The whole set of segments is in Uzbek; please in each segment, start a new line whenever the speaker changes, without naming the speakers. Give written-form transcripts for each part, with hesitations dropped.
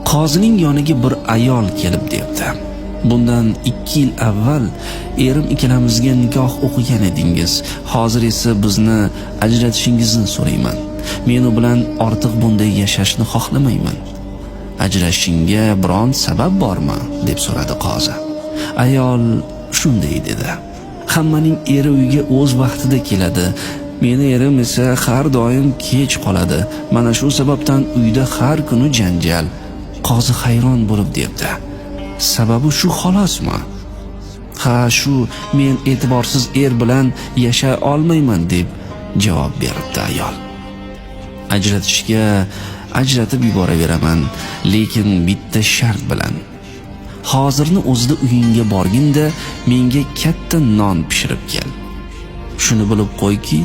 Qozining yoniga bir ayol kelib debdi: bundan 2 yil avval erim ikkalamizga nikoh o'qigan edingiz. Hozir esa bizni ajratishingizni so'rayman. Men u bilan ortiq bunday yashashni xohlamayman. Ajrashishingga biron sabab bormi? deb so'radi qozi. Ayol shunday dedi: hammaning eri uyga o'z vaqtida keladi. Meni erim esa har doim kech qoladi. Mana shu sababdan uyda har kuni janjal. Qozi hayron bo'lib debdi: sababi shu xolosmi? Ha, shu, men e'tiborsiz er bilan yashay olmayman deb javob beribdi ayol. Ajratishga ajratib yuboraveraman, lekin bitta shart bilan. Hozirni o'zida uyingga borginda menga katta non pishirib kel. Shuni bilib qo'yki,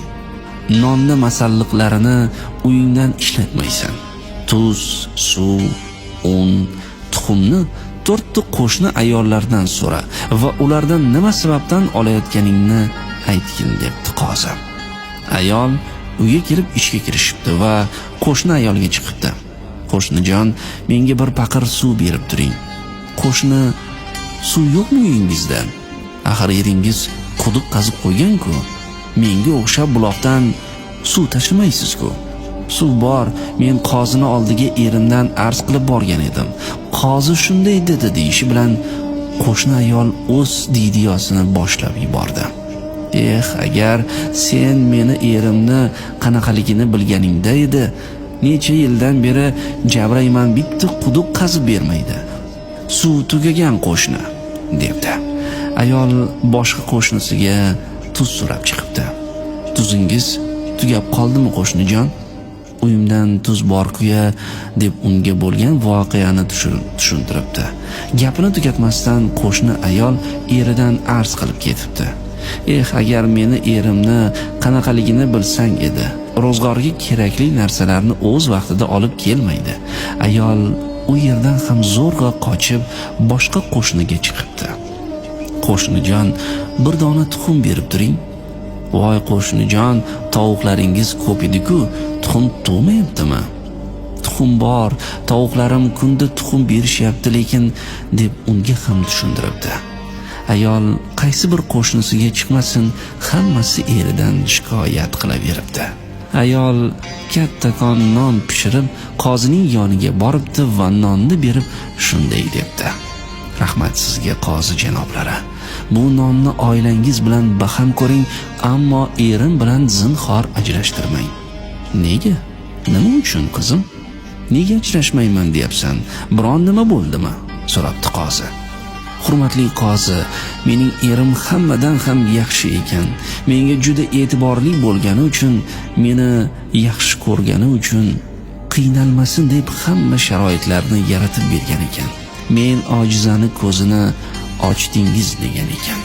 nonni masalliqlarini uyingdan ishlatmaysan. Tuz, suv, un, tuxumni 4 ta qo'shni ayollardan so'ra va ulardan nima sababdan olayotganingni aytgin debdi qozi. Ayol uyga kelib ishga kirishibdi va qo'shni ayolga chiqibdi: qo'shnijon, menga bir paqir suv berib turing. Qo'shni: suv yo'qmi uyingizda? Axir eringiz quduq qazib qo'ygan-ku. Menga o'xshab buloqdan suv tashimaysiz-ku. Suv bor, men qozini oldiga erimdan arz qilib borgan edim. Qozi shunday dedi deyishi bilan qo'shni ayol o'z didiyosini boshlab yubordi. Agar sen meni erimni qanaqaligini bilganingda edi, necha yildan beri jabrayman, bitta quduq qazib bermaydi. Suv tugagan qo'shni, debdi. Ayol boshqa qo'shnisiga tuz so'rab chiqibdi: tuzingiz tugab qoldimi qo'shnijon? Uyimdan tuz bor-ku-ya, deb unga bo'lgan voqeani tushuntiribdi. Gapini tugatmasdan qo'shni ayol eridan arz qilib ketibdi: agar meni erimni qanaqaligini bilsang edi, ro'zg'orga kerakli narsalarni o'z vaqtida olib kelmaydi. Ayol u yerdan ham zo'rg'a qochib boshqa qo'shniga chiqibdi: qo'shnijon, bir dona tuxum berib turing. Voy qo'shnijon, tovuqlaringiz ko'p edi-ku, tuxum to'mayaptimi? Tuxum bor, tovuqlarim kunda tuxum berishyapti, lekin deb unga ham tushuntiribdi. Ayol qaysi bir qo'shnisiga chiqmasin, hammasi eridan shikoyat qilaveribdi. Ayol kattakon non pishirib qozining yoniga boribdi va nonni berib shunday debdi: rahmat sizga qozi janoblari. Bu nonni oilangiz bilan baham ko'ring, ammo erim bilan zinhor ajrashtirmang. Nega? Nima uchun qizim? Nega ajrashmayman deyapsan? Biron nima bo'ldimi? so'rabdi qozi. Hurmatli qozi, mening erim hammadan ham yaxshi ekan. Menga juda e'tiborli bo'lgani uchun, meni yaxshi ko'rgani uchun, qiynalmasin deb hamma sharoitlarni yaratib bergan ekan. Men ojizani ko'zini ochdingiz degan ekan.